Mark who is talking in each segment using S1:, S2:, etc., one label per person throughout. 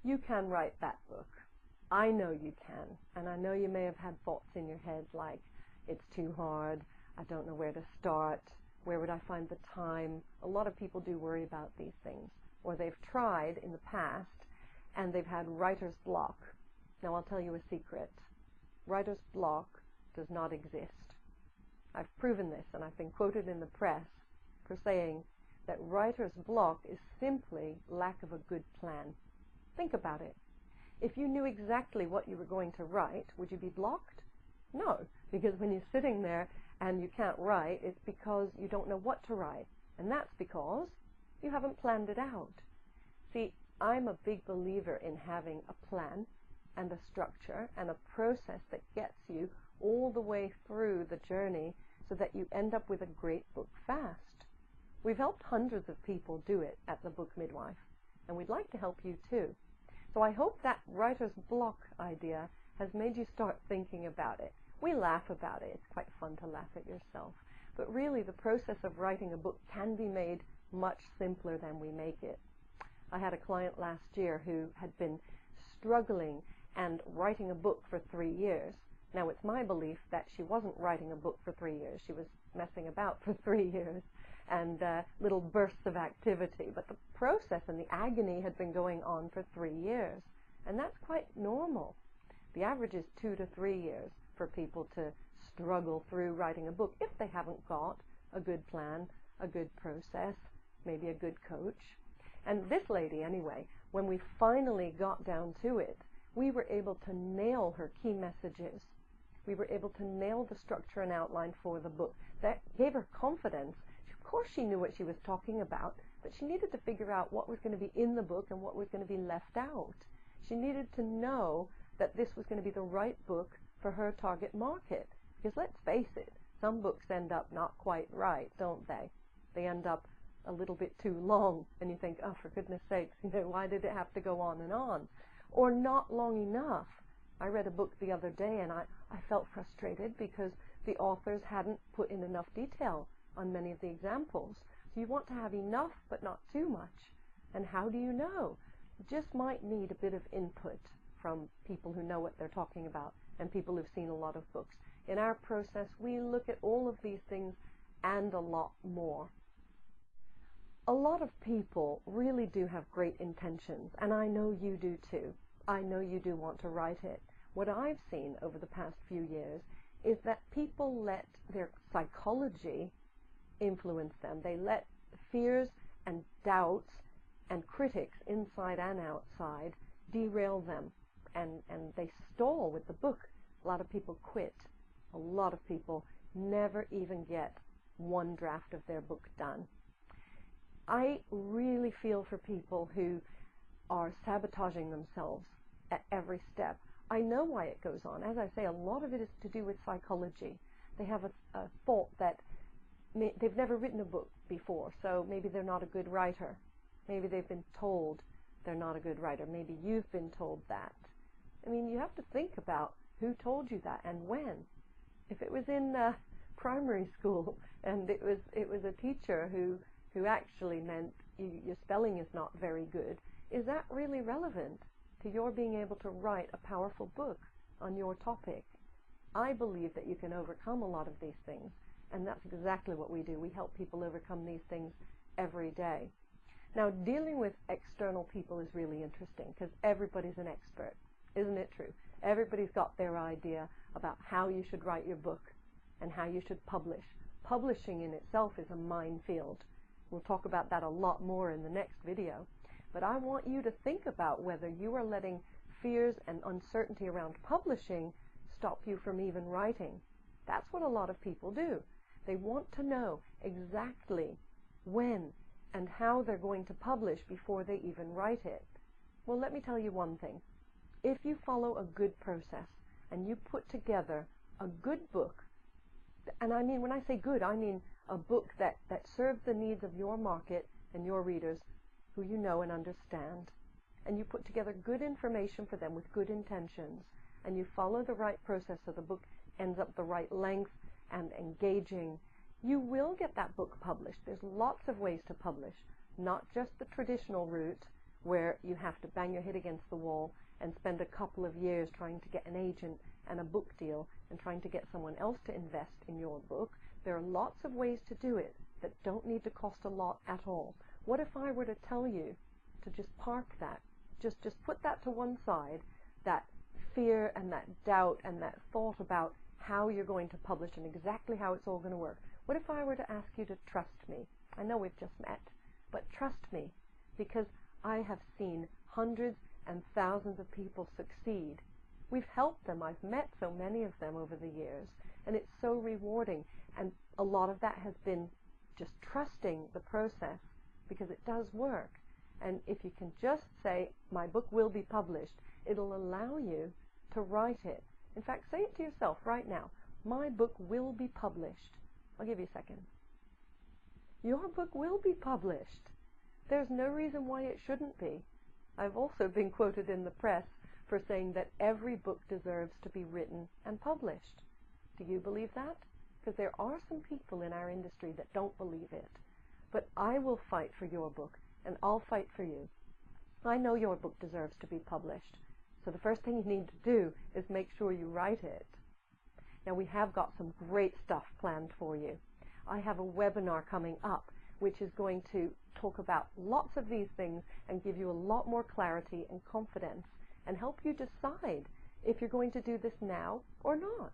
S1: You can write that book. I know you can, and I know you may have had thoughts in your head like, it's too hard, I don't know where to start, where would I find the time? A lot of people do worry about these things, or they've tried in the past and they've had writer's block. Now I'll tell you a secret. Writer's block does not exist. I've proven this, and I've been quoted in the press for saying that writer's block is simply lack of a good plan. Think about it. If you knew exactly what you were going to write, would you be blocked? No, because when you're sitting there and you can't write, it's because you don't know what to write, and that's because you haven't planned it out. See, I'm a big believer in having a plan and a structure and a process that gets you all the way through the journey so that you end up with a great book fast. We've helped hundreds of people do it at the Book Midwife, and we'd like to help you too. So I hope that writer's block idea has made you start thinking about it. We laugh about it. It's quite fun to laugh at yourself. But really, the process of writing a book can be made much simpler than we make it. I had a client last year who had been struggling and writing a book for 3 years. Now, it's my belief that she wasn't writing a book for 3 years. She was messing about for 3 years and little bursts of activity. But the process and the agony had been going on for 3 years. And that's quite normal. The average is 2 to 3 years for people to struggle through writing a book if they haven't got a good plan, a good process, maybe a good coach. And this lady, anyway, when we finally got down to it, we were able to nail her key messages. We were able to nail the structure and outline for the book. That gave her confidence. Of course she knew what she was talking about, but she needed to figure out what was going to be in the book and what was going to be left out. She needed to know that this was going to be the right book for her target market. Because let's face it, some books end up not quite right, don't they? They end up a little bit too long, and you think, oh, for goodness sakes, why did it have to go on and on? Or not long enough. I read a book the other day, and I felt frustrated because the authors hadn't put in enough detail on many of the examples. So you want to have enough, but not too much. And how do you know? You just might need a bit of input from people who know what they're talking about and people who've seen a lot of books. In our process, we look at all of these things and a lot more. A lot of people really do have great intentions, and I know you do too. I know you do want to write it. What I've seen over the past few years is that people let their psychology influence them. They let fears and doubts and critics inside and outside derail them, and they stall with the book. A lot of people quit. A lot of people never even get one draft of their book done. I really feel for people who are sabotaging themselves at every step. I know why it goes on. As I say, a lot of it is to do with psychology. They have a thought that they've never written a book before, so maybe they're not a good writer. Maybe they've been told they're not a good writer. Maybe you've been told that. I mean, you have to think about who told you that and when. If it was in primary school and it was a teacher who actually meant your spelling is not very good, is that really relevant to your being able to write a powerful book on your topic? I believe that you can overcome a lot of these things, and that's exactly what we do. We help people overcome these things every day. Now, dealing with external people is really interesting because everybody's an expert. Isn't it true? Everybody's got their idea about how you should write your book and how you should publish. Publishing in itself is a minefield. We'll talk about that a lot more in the next video. But I want you to think about whether you are letting fears and uncertainty around publishing stop you from even writing. That's what a lot of people do. They want to know exactly when and how they're going to publish before they even write it. Well, let me tell you one thing. If you follow a good process and you put together a good book, and I mean, when I say good, I mean a book that serves the needs of your market and your readers who you know and understand, and you put together good information for them with good intentions, and you follow the right process so the book ends up the right length and engaging, you will get that book published. There's lots of ways to publish, not just the traditional route where you have to bang your head against the wall and spend a couple of years trying to get an agent and a book deal and trying to get someone else to invest in your book. There are lots of ways to do it that don't need to cost a lot at all. What if I were to tell you to just park that, just put that to one side, that fear and that doubt and that thought about how you're going to publish and exactly how it's all going to work. What if I were to ask you to trust me? I know we've just met, but trust me, because I have seen hundreds and thousands of people succeed. We've helped them. I've met so many of them over the years, and it's so rewarding. And a lot of that has been just trusting the process, because it does work. And if you can just say, my book will be published, it'll allow you to write it. In fact, say it to yourself right now. My book will be published. I'll give you a second. Your book will be published. There's no reason why it shouldn't be. I've also been quoted in the press for saying that every book deserves to be written and published. Do you believe that? Because there are some people in our industry that don't believe it. But I will fight for your book, and I'll fight for you. I know your book deserves to be published. So the first thing you need to do is make sure you write it. Now, we have got some great stuff planned for you. I have a webinar coming up which is going to talk about lots of these things and give you a lot more clarity and confidence and help you decide if you're going to do this now or not.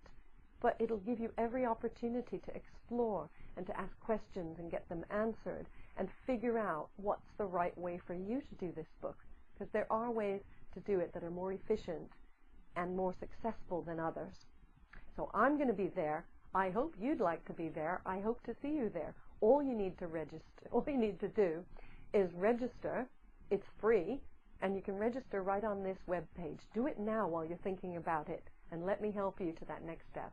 S1: But it'll give you every opportunity to explore and to ask questions and get them answered and figure out what's the right way for you to do this book, because there are ways to do it that are more efficient and more successful than others. So I'm going to be there. I hope you'd like to be there. I hope to see you there. All you need to do is register. It's free, and you can register right on this web page. Do it now while you're thinking about it, and let me help you to that next step.